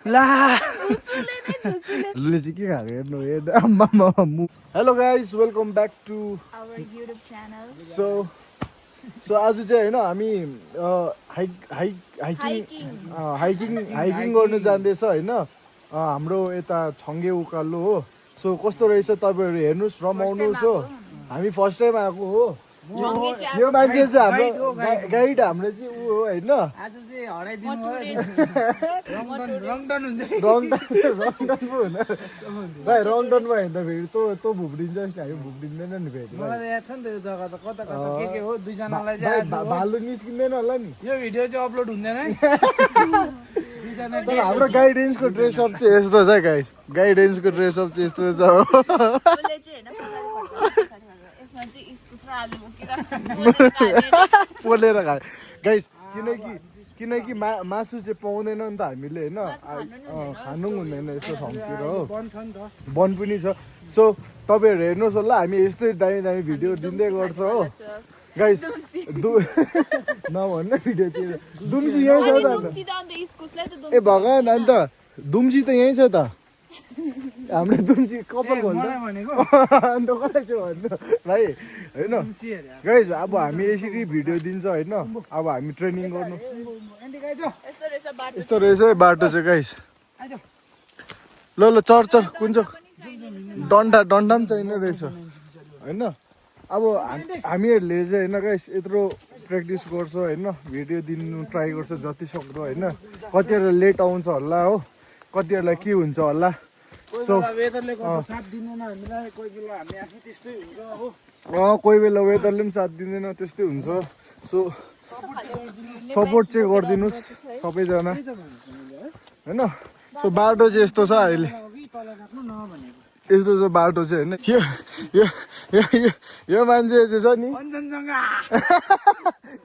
ला लुले चाहिँ के खाएको हेर्नु हेर्नु hello guys welcome back to our YouTube channel. So आज चाहिँ होइन हामी हाइकिङ गर्नु जाँदैछ होइन हाम्रो यता छङ्गे उकालो हो सो कस्तो रहेछ तपाईँहरू हेर्नुहोस् रमाउनुहोस् हो हामी फर्स्ट टाइम आएको हो यो मान्छे चाहिँ हाम्रो गाइड हाम्रो चाहिँ ऊ हो होइन आज चाहिँ हराइदिनु रङडन हुन्छ रङडनमा हिँड्दाखेरि तँ भुप्रिन्छ नि हामी भुप्रिँदैन नि फेरि मलाई त याद छ नि त यो जग्गा त कता कता के हो दुईजनालाई चाहिँ आज भालु निस्किँदैन होला नि यो भिडियो चाहिँ अपलोड हुँदैन है दुईजना तर हाम्रो गाइडेन्सको ड्रेसअप चाहिँ यस्तो छ गाइड गाइडेन्सको ड्रेसअप चाहिँ यस्तो छ उसले चाहिँ हैन यसमा चाहिँ इस्कुस र आलु बोकिरहेको छ पोलेर खाए गाइस किनकि मासु चाहिँ पाउँदैन नि त हामीले होइन खानु हुँदैन यस्तो ठाउँतिर हो बन छ नि त वन पनि छ सो तपाईँहरू हेर्नुहोस् होला हामी यस्तै दामी दामी भिडियो दिँदै गर्छ हो गाइस नभन्नु भिडियोतिर दुम्सी यहीँ छ त दुम्सी त अन्त इस्कुसलाई त ए भगवान् अन्त दुम्सी त यहीँ छ त हाम्रो दुम्सी कपाल भन्छ मलाई भनेको अन्त कता छ भन्नु भाइ होइन गाइस अब हामी यसरी भिडियो दिन्छ होइन अब हामी ट्रेनिङ गर्नु यस्तो रहेछ बाटो यस्तो रहेछ है बाटो चाहिँ गाइस आइज ल चर कुन चाहिँ डन्डा पनि छैन रहेछ होइन अब हामीहरूले चाहिँ होइन गाइस यत्रो प्र्याक्टिस गर्छ होइन भिडियो दिनु ट्राई गर्छ जति सक्दो होइन कतिवटा लेट आउँछ होला हो कतिहरूलाई के हुन्छ होला सो वेदरले गर्दा साथ दिँदैन हामीलाई कोही बेला हामी आफै त्यस्तै हुन्छ हो कोही बेला वेदरले पनि साथ दिँदैन त्यस्तै हुन्छ सो सपोर्ट चाहिँ गरिदिनुहोस् सबैजना होइन सो बाटो चाहिँ यस्तो छ अहिले तल राख्नु नभनेको यस्तो छ बाटो चाहिँ होइन यो मान्छे चाहिँ छ नि कञ्चनजङ्घा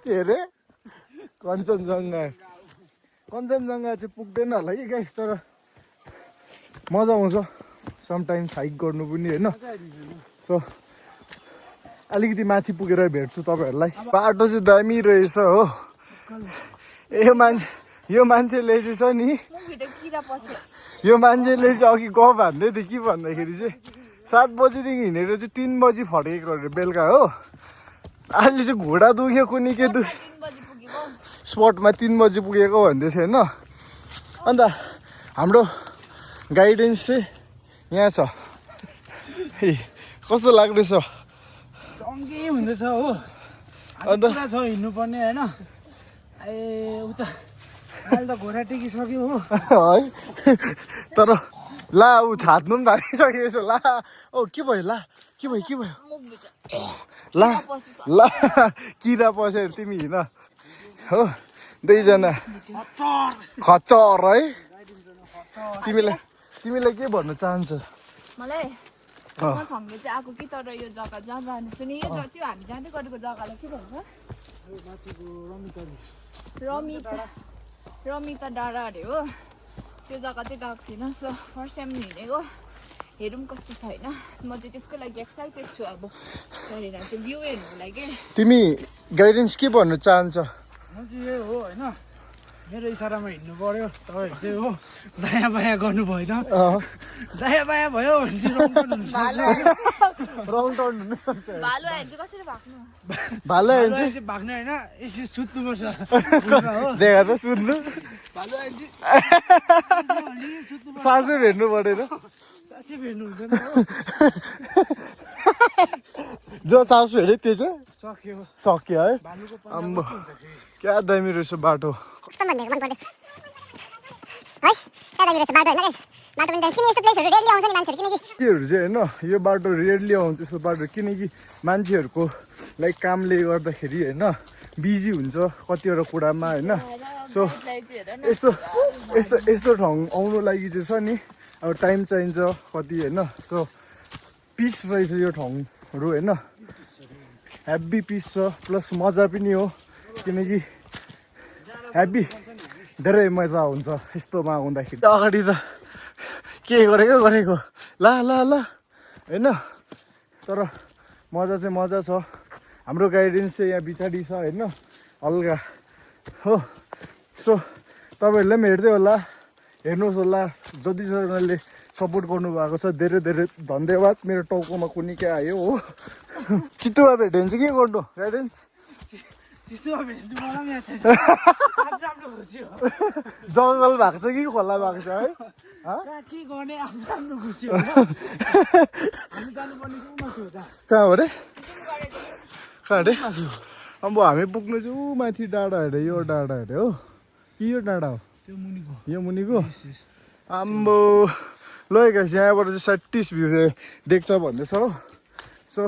के अरे कञ्चनजङ्घा चाहिँ पुग्दैन होला कि गाइस तर मजा आउँछ समटाइम्स हाइक गर्नु पनि होइन सो अलिकति माथि पुगेर भेट्छु तपाईँहरूलाई बाटो चाहिँ दामी रहेछ हो यो मान्छेले चाहिँ छ नि यो मान्छेले चाहिँ अघि गफ हान्दै थियो के भन्दाखेरि चाहिँ 7 बजीदेखि हिँडेर चाहिँ 3 बजी फर्केको अरे बेलुका हो अहिले चाहिँ घुँडा दुख्यो कुनै के स्पटमा 3 बजी पुगेको भन्दै थियो होइन अन्त हाम्रो गाइडेन्स चाहिँ यहाँ छ कस्तो लाग्दैछ चङ्गे हुँदैछ हो अन्त पुरा छ हिँड्नुपर्ने होइन ए उता अहिले त घोडा टेकिसक्यो हो है तर ला ऊ छात्नु पनि थालिसकेको छ ला ओ के भयो ला के भयो ला किरा पसेर तिमी हिँड हो दुईजना खच्चर है तिमीलाई के भन्न चाहन्छ मलाई म सँगले चाहिँ आएको कि तर यो जग्गा जहाँ जानु सुनि यो त्यो हामी जाँदै गरेको जग्गालाई के भन्छ रमिता डाँडा अरे हो त्यो जग्गा चाहिँ गएको थिइनँ सो फर्स्ट टाइम हिँडेको हेरौँ कस्तो छ होइन म चाहिँ त्यसको लागि एक्साइटेड छु अब गरेर चाहिँ भ्यू हेर्नुको लागि तिमी गाइडेन्स के भन्न चाहन्छ म चाहिँ यही हो होइन मेरो इसारामा हिँड्नु पर्यो तपाईँहरू चाहिँ हो दायाँ बायाँ गर्नु भएन दायाँ बायाँ भयो भने चाहिँ रङ टर्न हुनुपर्छ भालु आयो भने चाहिँ कसरी भाग्नु भालो आयो भने चाहिँ भाग्ने होइन यसो सुत्नुपर्छ देखा त सुन्नु भालु आयो भने चाहिँ सासै भेट्नु परेन सासै भेट्नु हुँदैन जो सास भेट्यो त्यो चाहिँ सक्यो सक्यो है भालुको आम्बो क्या दामी रहेछ बाटो कस्तो भन्नेको मन पर्यो है क्या दामी रहेछ बाटो होइन बाटो पनि किन यस्तो प्लेसहरू रेडली आउँछ नि मान्छेहरू किनकि केहरू चाहिँ होइन यो बाटो रेडली आउँछ त्यस्तो बाटो किनकि मान्छेहरूको लाइक कामले गर्दाखेरि होइन बिजी हुन्छ कतिवटा कुरामा होइन सो यस्तो ठाउँ आउनु लागि चाहिँ छ नि अब टाइम चाहिन्छ कति होइन सो पिस रहेछ यो ठाउँहरू होइन हेभी पिस छ प्लस मजा पनि हो किनकि हेभी धेरै मजा हुन्छ यस्तोमा आउँदाखेरि अगाडि त के गरेको ला होइन तर मजा चाहिँ मजा छ हाम्रो गाइडेन्स चाहिँ यहाँ पछाडि छ होइन हल्का हो सो तपाईँहरूले पनि हेर्दै होला हेर्नुहोस् होला जतिजनाले सपोर्ट गर्नुभएको छ धेरै धेरै धन्यवाद मेरो टाउकोमा कुनै के आयो हो चितुवा भेट्यो भने चाहिँ के गर्नु गाइडेन्स चितुवा भेट्यो भने मलाई पनि याद छैन आफ्नो खुसी हो जङ्गल भएको छ कि खोला भएको छ है कहाँ के गर्ने आफ्नो खुसी हो हामी जानुपर्ने चाहिँ उमा थियो त कहाँ हो रे कहाँ अरे अब हामी पुग्नु चाहिँ ऊ माथि डाँडा अरे यो डाँडा अरे हो कि यो डाँडा हो त्यो मुनिको यो मुनिको आम्बो ल गाइस यहाँबाट चाहिँ 36 भ्यू देख्छ भन्दैछ हो सो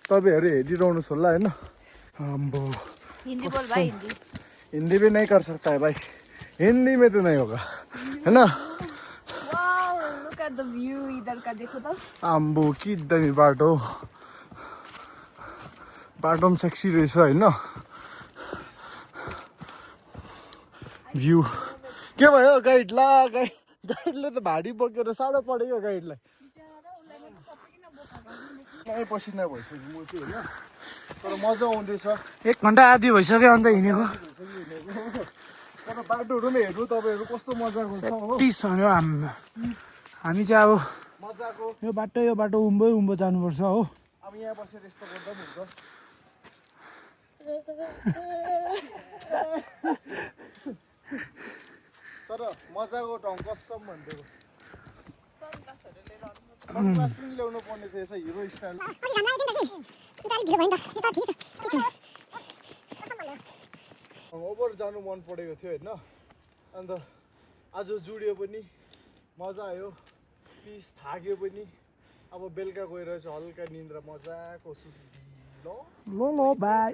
तपाईँहरू हेरिरहनुहोस् होला होइन आम्बो हिन्दी बोल भाइ हिन्दी हिंदी भी नहीं कर सकता है भाई हिंदी में तो नहीं होगा है ना wow look at the view इधर का देखो तो आम्बो कि दामी बाटो बाटो पनि सेक्सी रहेछ होइन भ्यू के भयो गाइड ला गाइडले त भाडी बोकेर साह्रो पऱ्यो गाइडलाई पसिना भइसक्यो म चाहिँ होइन तर मजा आउँदैछ 1 घन्टा आधी भइसक्यो अन्त हिँडेको तर बाटोहरू पनि हेर्नु तपाईँहरू कस्तो मजाको छ हो 30 हो हामी चाहिँ अब मजाको यो बाटो उँभो जानुपर्छ हो अब यहाँ बसेर यस्तो गर्दा पनि हुन्छ तर मजाको ठाउँ कस्तो भनिदिएको सनग्लास पनि ल्याउनु पर्ने थिएछ हिरो स्टाइल ओभर जानु मन परेको थियो होइन अन्त आज जुड्यो पनि मजा आयो पिस थाक्यो पनि अब बेलुका गएर चाहिँ हल्का निन्द्रा मजाको सुत्दिलो ल बाई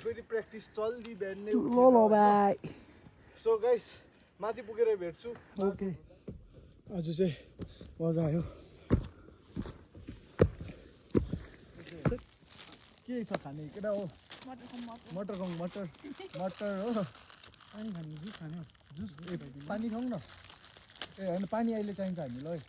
फेरि प्र्याक्टिस चल्दी बिहान नै ल बाई सो गाइस माथि पुगेर भेट्छु ओके आज चाहिँ मजा आयो के छ खाने केटा हो मटर खाउँ मटर हो पानी खाने कि खाने जुस पानी खाउँ न ए होइन पानी अहिले चाहिन्छ हामीलाई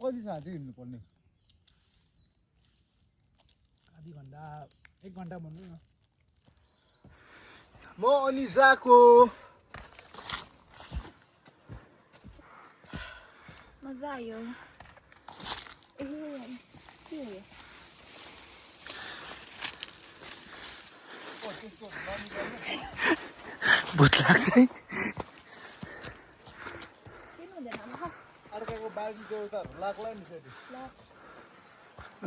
कति छ आज हिँड्नु पर्ने आधी घन्टा 1 घन्टा भन्नु न म अनि जाको मजा आयो भूत लाग्छ है अर्काको बारी देउताहरू लाग्ला नि फेरि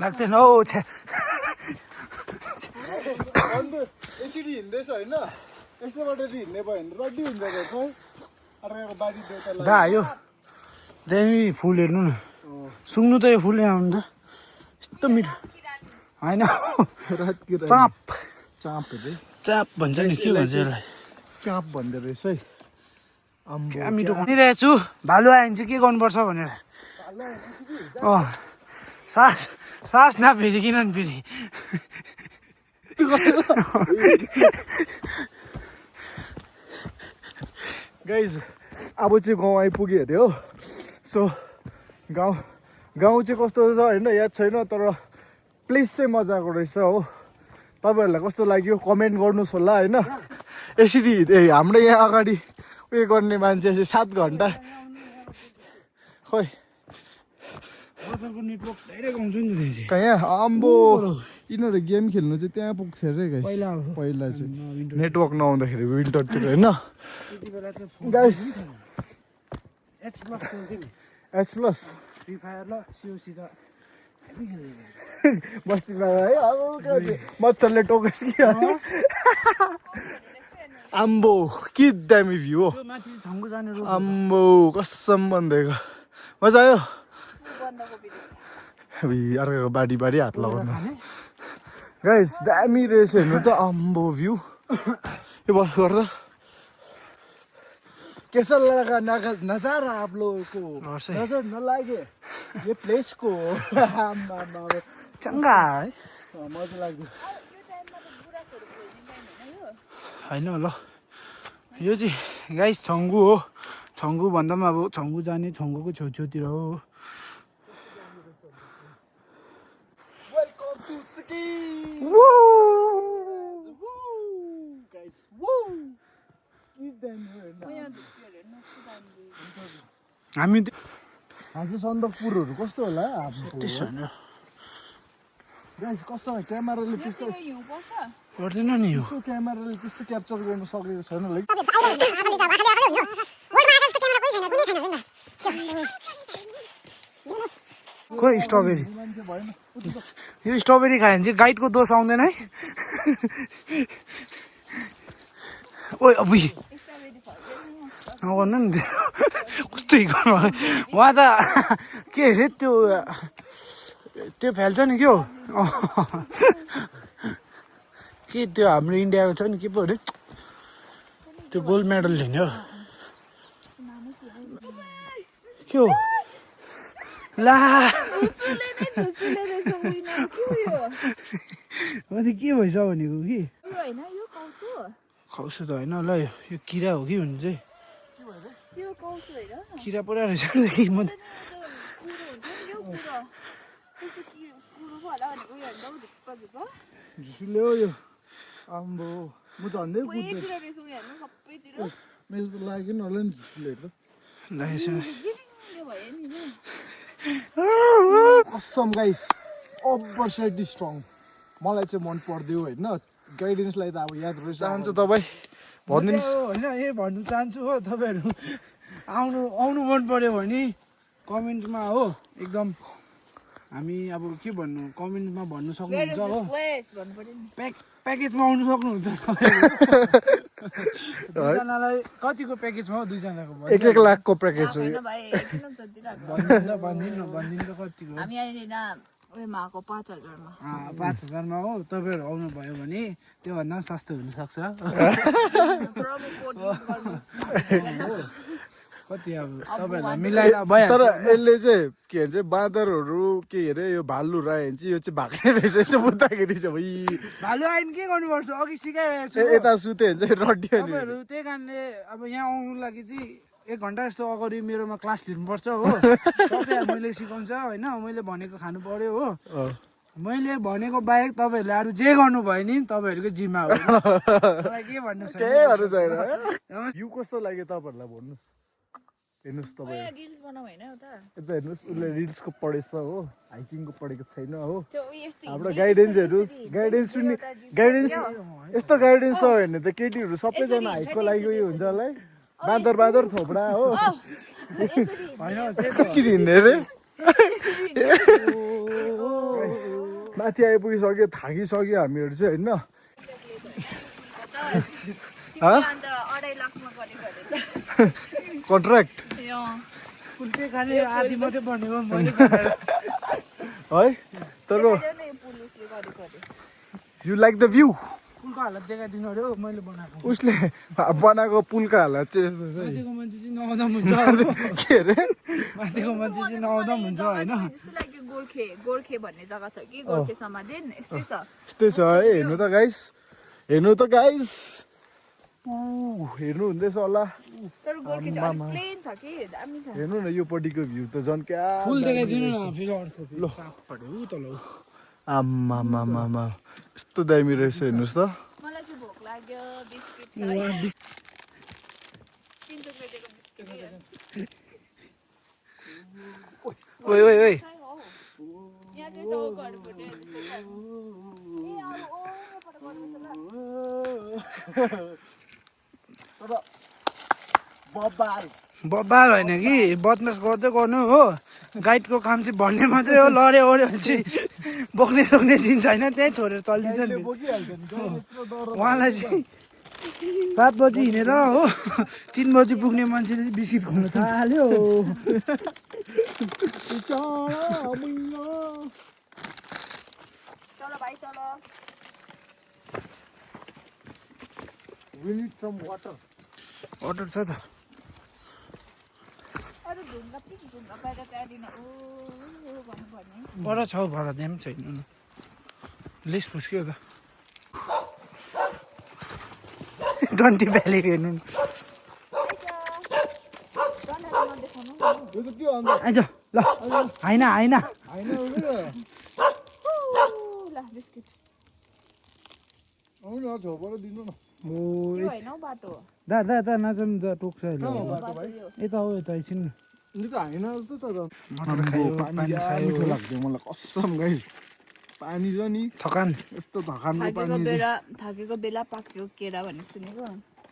लाग्दैन हौ छ्या अन्त यसरी हिँड्दैछ होइन यस्तोबाट हिँड्ने भयो भने रड्डी हुन्छ क्या खै अर्काको बारी देउता दा आयो दामी फुल हेर्नु न सुँग्नु त यो फुल यहाँ आउनु त यस्तो मिठो होइन चाप भन्छ नि के भन्छ यसलाई चाप भन्दो रहेछ है क्या मिठो भनिरहेको छु भालु आयो भने चाहिँ के गर्नुपर्छ भनेर सास नफेरिकन नि फेरि गाइज अब चाहिँ गाउँ आइपुग्यो अरे हो सो गाउँ चाहिँ कस्तो छ होइन याद छैन तर प्लेस चाहिँ मजाको रहेछ हो तपाईँहरूलाई कस्तो लाग्यो कमेन्ट गर्नुहोस् होला होइन यसरी हाम्रो यहाँ अगाडि उयो गर्ने मान्छे चाहिँ 7 घन्टा खै नेटवर्क डाइरेक्ट आउँछ नि त कहाँ यहाँ आम्बो यिनीहरू गेम खेल्नु चाहिँ त्यहाँ पुग्छ अरे गाइस पहिला चाहिँ नेटवर्क नआउँदाखेरि विन्टरतिर होइन guys H plus free fire ल सिओसी त बस्तीमा है मच्छरले टोकेस कि आम्बो कि दामी भ्यू हो माथि छङ्गु जाने रोड आम्बो कसम भन्दैको मजा आयो अर्काको बाडी हात लगाउनु गाइस दामी रहेछ हेर्नु त आम्बो भ्यू यो बस गर्दा कैसा लगा नजारा आप लोगों को और से। नजर न लागे ये प्लेस को चङ्गा है मजा लाग्यो होइन ल यो चाहिँ गाइस छङ्गु हो छङ्गु भन्दा पनि अब छङ्गु जाने छङ्गुको छेउछेउतिर हो welcome to Sikkim guys woo give them हामी आज सन्दकपुरहरू कस्तो होला त्यसो होइन गाइस कस्तो क्यामेराले त्यस्तो हिउँ पर्छ पर्दैन नि यो त्यस्तो क्यामेराले त्यस्तो क्याप्चर गर्न सकेको छैन है खोइ स्ट्रबेरी मान्छे भएन यो स्ट्रबेरी खायो भने चाहिँ गाइडको दोष आउँदैन है ओइ अबुई नगर्नु नि कस्तो गर्नु उहाँ त के अरे त्यो फ्याल्छ नि के हो के त्यो हाम्रो इन्डियाको छ नि के पो अरे त्यो गोल्ड मेडल ल्याउने हो के हो ला अनि के भएछ भनेको कि खौसु त होइन ल यो किरा हो कि भन्नु चाहिँ किरा पुरा रहेछ म त झुसु ल्यायो यो आम्बो म झन्डै कुद्दै मेरो त लाग्यो नि होला नि झुसु ल्याएर कसम गाइस अपर्सुनिटी स्ट्रङ मलाई चाहिँ मन पर्दैन होइन गाइडेन्सलाई त अब याद रहेछ चाहन्छ तपाईँ भनिदिनुहोस् होइन यही भन्नु चाहन्छु हो तपाईँहरू आउनु मन पर्यो भने कमेन्टमा हो एकदम हामी अब के भन्नु कमेन्टमा भन्नु सक्नुहुन्छ हो प्याकेजमा आउनु सक्नुहुन्छ दुईजनालाई कतिको प्याकेजमा हो दुईजनाको 1 लाखको प्याकेज हो भनिदिनु त कतिको हामी यहाँनिर उयोमा आएको 5,000मा 5,000मा हो तपाईँहरू आउनुभयो भने त्योभन्दा सस्तो हुनसक्छ कति अब तपाईँहरूलाई मिलाएर भइहाल्छ तर यसले चाहिँ के भन्छ बाँदरहरू के अरे यो भालुहरू आयो भने चाहिँ यो चाहिँ भाग्ने रहेछ यसो बुझ्दाखेरि चाहिँ भालु आइन के गर्नुपर्छ अघि सिकाइरहेको छु यता सुत्यो भने चाहिँ रड्डियो नि तपाईँहरू त्यही कारणले अब यहाँ आउनु लागि चाहिँ 1 घन्टा जस्तो अगाडि मेरोमा क्लास लिनुपर्छ हो तपाईँहरू मैले सिकाउँछ होइन मैले भनेको खानु पर्यो हो मैले भनेको बाहेक तपाईँहरूले अरू जे गर्नुभयो नि तपाईँहरूको जिम्मा हो के भन्नु केहीहरू छैन यो कस्तो लाग्यो तपाईँहरूलाई भन्नुहोस् हेर्नुहोस् तपाईँ रिल्स बनाऊ हैन एउटा यता हेर्नुहोस् उसले रिल्सको पढेछ हो हाइकिङको पढेको छैन हो त्यो यस्तो हाम्रो गाइडेन्सहरू गाइडेन्स पनि गाइडेन्स यस्तो गाइडेन्स छ भने त केटीहरू सबैजना हाइकको लागि उयो हुन्छ होला है बाँदर थोपडा हो कसरी हिँड्ने रे माथि आइपुगिसक्यो थाकिसक्यो हामीहरू चाहिँ होइन अन्त 2.5 लाखमा गरेको अरे कन्ट्र्याक्ट कुल्फी खाने आधी मात्रै बनेको मैले है तर पुलिसले गरेको अरे यु लाइक द भ्यू पुलको हालत देखाइदिनु अरे हो मैले बनाएको उसले बनाएको पुलको हालत चाहिँ यस्तो माथिको मान्छे चाहिँ नआउँदा हुन्छ के अरे माथिको मान्छे चाहिँ नआउँदा हुन्छ होइन जस्तो लाग्यो गोर्खे भन्ने जग्गा छ कि गोर्खे समाधि यस्तै छ यस्तै छ है हेर्नु त गाइस हेर्नु हुँदैछ होला तर गोर्खे चाहिँ अलिक प्लेन छ कि दामी छ हेर्नु न यो पट्टिको भ्यू त झन् क्या फुल देखाइदिनु न फेरि अर्को ल सापटो उ त ल आम्मामामामा यस्तो दामी रहेछ हेर्नुहोस् त मलाई चाहिँ भोक लाग्यो बिस्किट छ है 300 रुपैयाँको बिस्किट ओइ ओइ ओइ यहाँ चाहिँ टाउकोहरुबाट ए अरु ओपट गर्नुपर्छ ल बब्बाल होइन कि बदमास गर्दै गर्नु हो गाइडको काम चाहिँ भन्ने मात्रै हो लड्यो ओऱ्यो भने चाहिँ बोक्ने सोक्ने सिन छैन त्यहीँ छोडेर चलिदिन्छ नि उहाँलाई चाहिँ 7 बजी हिँडेर हो 3 बजी पुग्ने मान्छेले चाहिँ बिस्किट खुवाउन थाल्यो चल भाइ चल We need some water. Order छ त ढुङ्गा पिक ढुङ्गा बाहिर त्यहाँदेखि भन्नुपर्ने पर छाउ भएर त्यहाँ पनि छैन न लेस फुस्क्यो त डन्टी भ्याली हेर्नु न यो त के अन्त आइज ल होइन होइन होइन ल बिस्किट आउनु न झोपएर दिनु न ओ यो होइन हौ बाटो दा दा दा नाचौँ त टोक्छ अहिले कहाँ हो बाटो बाटो भाइ यो यता हो यता एकछिन यो त होइन जस्तो तर मटर खायो पानी मिठो खायो लाग्थ्यो मलाई कसम गाइस पानी छ नि थकान यस्तो धखानको पानी थाकेको बेला पाकेको केरा भन्ने सुनेको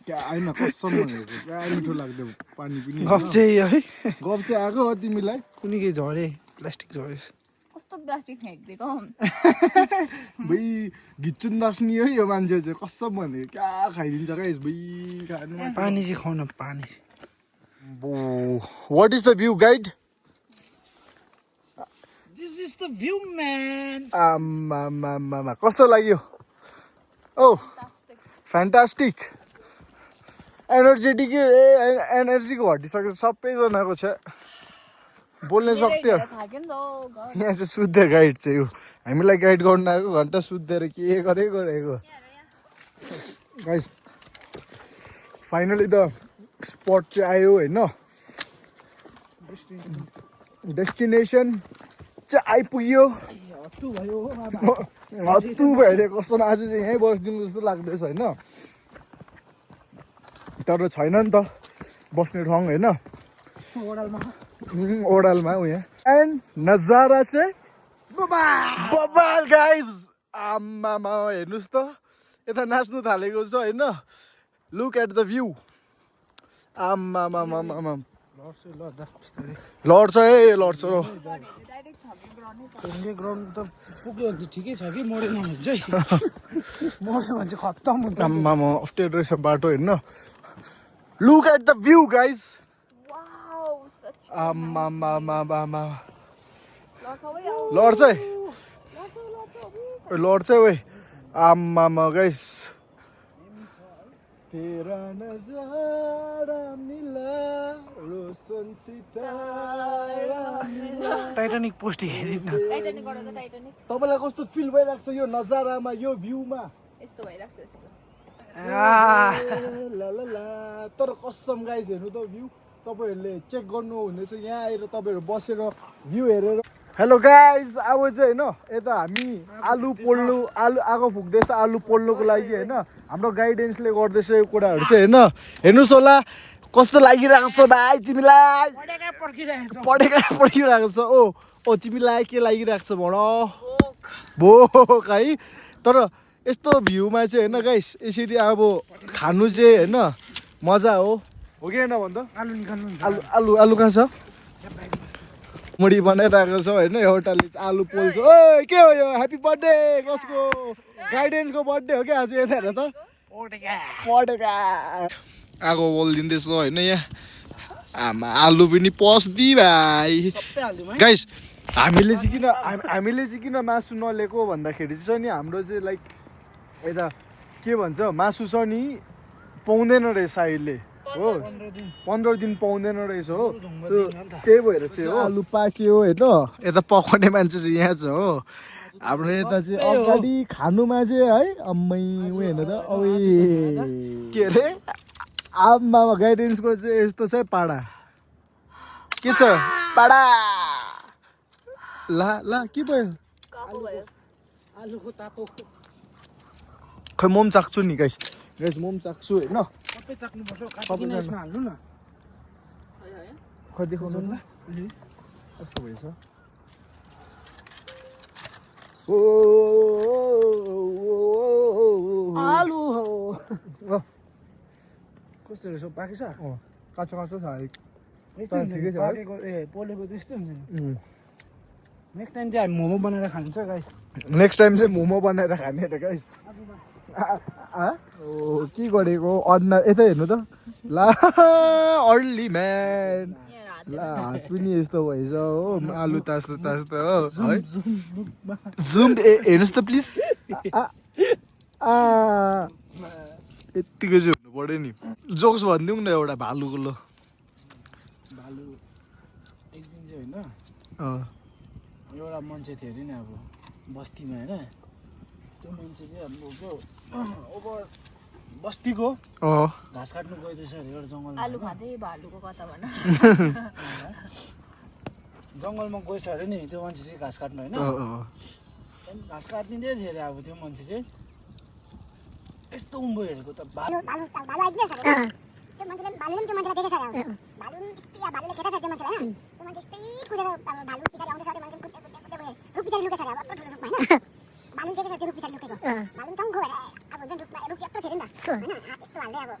क्या होइन कसम भनेको क्या मिठो लाग्थ्यो पानी पनि गफ चाहिँ है गफ चाहिँ आएको हो तिमीलाई कुनै के झरे प्लास्टिक झरेछ कस्तो प्लास्टिक फ्याँकिदिएको भइ घिच्चुन दास्नी हो यो मान्छे चाहिँ कसम भनेको क्या खाइदिन्छ गाइस भइ खानु पानी चाहिँ खुवाउन पानी what is the view guys this is the view man आमा कस्तो लाग्यो ओ फ्यान्टास्टिक एनर्जेटिक एनर्जीको हटिसक्यो सबैजनाको छ बोल्न सक्थ्यो थाक्यो नि त यहाँ चाहिँ शुद्ध गाइड चाहिँ हो हामीलाई गाइड गर्नु आएको घन्टा सुत्देर के गरेको गाइस फाइनली द स्पट चाहिँ आयो होइन डेस्टिनेसन चाहिँ आइपुग्यो हत्तु भयो हत्तु भयो कस्तो आज चाहिँ यहीँ बसिदिनु जस्तो लाग्दैछ होइन तर छैन नि त बस्ने ठाउँ होइन ओडालमा ओडालमा ऊ यहाँ एन्ड नजारा चाहिँ बबाल गाइज आम्मामा हेर्नुहोस् त यता नाच्नु थालेको छ होइन लुक एट द भ्यू आम्मामामामा लड्छ है लड्छ ग्राउन्ड त पुग्यो भने त ठिकै छ कि मोडेन भने चाहिँ मोड्यो भने चाहिँ खत्तम हुन्छ आम्मामा अप्ठ्यारो रहेछ बाटो हेर्न look at the view guys आम्मामामामा लड्छ है लड्छ है ओइ आम्मामा गाइस तेरा नजारा मिला रोशन सितारा मिला टाइटानिक पोस्ट हेरिन् टाइटानिक गर त टाइटानिक तपाईलाई कस्तो फिल भइरहेको छ यो नजारामा यो भ्यूमा यस्तो भइरहेको छ यस्तो ला ला ला तर कसम गाइस हेर्नु त भ्यू तपाईहरुले चेक गर्नु हुनेछ यहाँ आएर तपाईहरु बसेर भ्यू हेरेर हेलो गाइस अब चाहिँ हैन यता हामी आलु पोल्नु आगो फुक्दैछ आलु पोल्नुको लागि हैन हाम्रो गाइडेन्सले गर्दैछ यो कुराहरु चाहिँ हैन हेर्नुस् होला कस्तो लागिरहेको छ भाइ तिमीलाई पढेका पर्खिरहेको छ ओ तिमीलाई के लागिरहेको छ भन भोक है तर यस्तो भ्यूमा चाहिँ हैन गाइस यसरी अब खानु चाहिँ हैन मजा हो कि हैन भन त आलु निकाल्नु आलु कहाँ छ मुडी बनाइरहेको छ होइन एउटाले चाहिँ आलु पोल्छ ओइ के हो यो ह्याप्पी बर्थडे कसको गाइडेन्सको बर्थडे हो क्या आज यता हेर त पढेका आगो बोलिदिँदैछ होइन यहाँ आमा आलु पनि पस्दी भाइ गाइस हामीले चाहिँ किन मासु नलिएको भन्दाखेरि चाहिँ नि हाम्रो चाहिँ लाइक यता के भन्छ मासु छ नि पाउँदैन रहेछ अहिले हो 15 दिन पाउँदैन रहेछ हो त्यही भएर चाहिँ हो आलु पाक्यो होइन यता पकाउने मान्छे चाहिँ यहाँ छ हो हाम्रो यता चाहिँ अगाडि खानुमा चाहिँ है अम्मै उ हेर्नु त औ के अरे आमामा गाइडेन्सको चाहिँ यस्तो छ पाडा के छ पाडा ला ला के भयो आलुको तातो खै मोम चाख्छु नि गाइस मोम चाख्छु होइन सबै चाख्नुपर्छ काटिकिन यसमा हाल्नु न खै देखाउनु न कस्तो भएछ आलु हो कस्तो रहेछ पाकेछ काँचो काँचो छ ठिकै छ पाकेको पोलेको त्यस्तै हुन्छ नि नेक्स्ट टाइम चाहिँ हामी मोमो बनाएर खान्छ गाइस नेक्स्ट टाइम चाहिँ मोमो बनाएर खाने त गाइस के गरेको अन्ना यतै हेर्नु त ला अर्ली म्यान ला हात पनि यस्तो भएछ हो आलु तास्तो तास्तो हो है जुम हेर्नुहोस् त प्लिज यत्तिको चाहिँ हुनु पऱ्यो नि जोक्स भनिदिउँ न एउटा भालुको लो होइन एउटा मान्छे थियो अरे नि अब बस्तीमा होइन त्यो मान्छे चाहिँ अब ओभर बस्तीको घाँस काट्नु गएको रहेछ अरे एउटा जङ्गलमा आलु खाँदै भालुको कथा भन जङ्गलमा गएछ अरे नि त्यो मान्छे चाहिँ घाँस काट्नु होइन त्यहाँदेखि घाँस काटिँदै थियो अरे अब त्यो मान्छे चाहिँ यस्तो उँभो हेरेको त भालु आइदिएछ अरे त्यो मान्छेले भालुले त्यो मान्छेलाई देखेछ अरे भालुले खेदा छ त्यो मान्छेलाई होइन त्यो मान्छे यस्तै कुदेर अब भालु पछाडि आउँदैछ त्यो मान्छे कुद्दै गयो रुख पछाडि लुकेछ अरे अब यत्रो ठुलो रुखमा होइन भालु देखेछ त्यो रुख पछाडि लुकेको भालु चङ्खो भएर अब हुन्छ रुखमा रुख यत्रो थियो नि त होइन हात यस्तो हाल्दै अब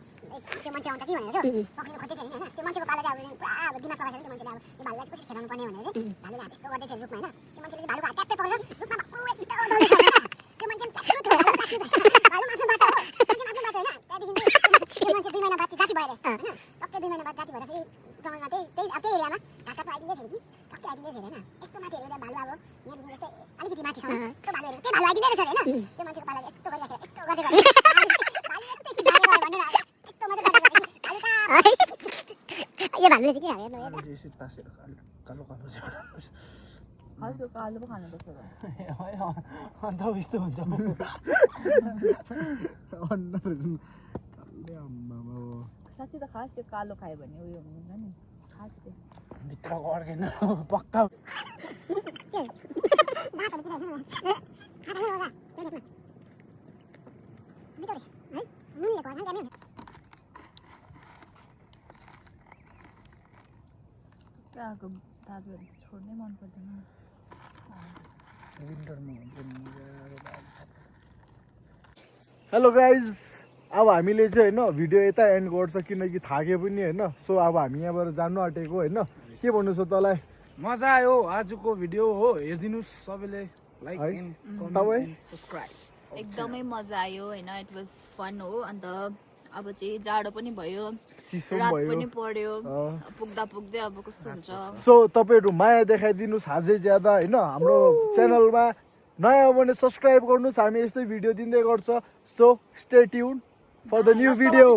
त्यो मान्छे आउँछ कि भनेर पक्रिनु खोज्दै थियो होइन त्यो मान्छेको पाला चाहिँ अब पुरा अब दिमाग लगाएर त्यो मान्छेले अब त्यो भालुलाई कसरी खेदाउनु पर्ने भनेर चाहिँ भालुले हात यस्तो गर्दै थियो रुखमा होइन त्यो मान्छेले भालुको हात ट्याप्पै पक्रेर रुखमा त्यो मान्छे भालु आफ्नो बाटो हो आफ्नो बाटो होइन त्यहाँदेखि त्यो मान्छे 2 महिना बाद जाति भएर होइन टक्कै 2 महिना बाद जाति भएर फेरि जङ्गलमा त्यही एरियामा घाँस काट्नु आइदिँदै थियो कि टक्कै आइदिँदै थियो होइन यस्तो माथि हेरेर भालु अब यहाँदेखि जस्तै अलिकति माथिसम्म त्यो भालु हेरेको त्यही भालु आइदिँदै रहेछ होइन त्यो मान्छेको पाला यस्तो गरिराखेर यस्तो गर्दै गर्दै भालु यस्तो भालु भनेर यस्तो मात्रै गर्दै भालु यो भालुले चाहिँ के खायो यसो तासेर कालो कालो चाहिँ हजुर कालो पो खानुपर्छ अन्त यस्तो हुन्छ साँच्चै त खास त्यो कालो खायो भने उयो हुँदैन नि खास चाहिँ भित्रको अर्केन पक्का त्यहाँको दाबीहरू त छोड्नै मन पर्दैन हेलो गाइज अब हामीले चाहिँ होइन भिडियो यता एन्ड गर्छ किनकि थाके पनि होइन सो अब हामी यहाँबाट जानु आँटेको होइन के भन्नु छ तँलाई मजा आयो आजको भिडियो हो हेरिदिनुहोस् सबैले लाइक है? एन्ड तपाईँ? कमेन्ट सक्राइब एकदमै मजा आयो होइन इट वाज फन हो अन्त अब चाहिँ जाडो पनि भयो चिसो रात भयो पनि पर्यो पुग्दा पुग्दै अब कस्तो हुन्छ सो तपाईँहरू माया देखाइदिनुहोस् हाजै ज्यादा होइन हाम्रो च्यानलमा नयाँ हो भने सब्सक्राइब गर्नुहोस् हामी यस्तै भिडियो दिँदै गर्छ so stay tuned for the new video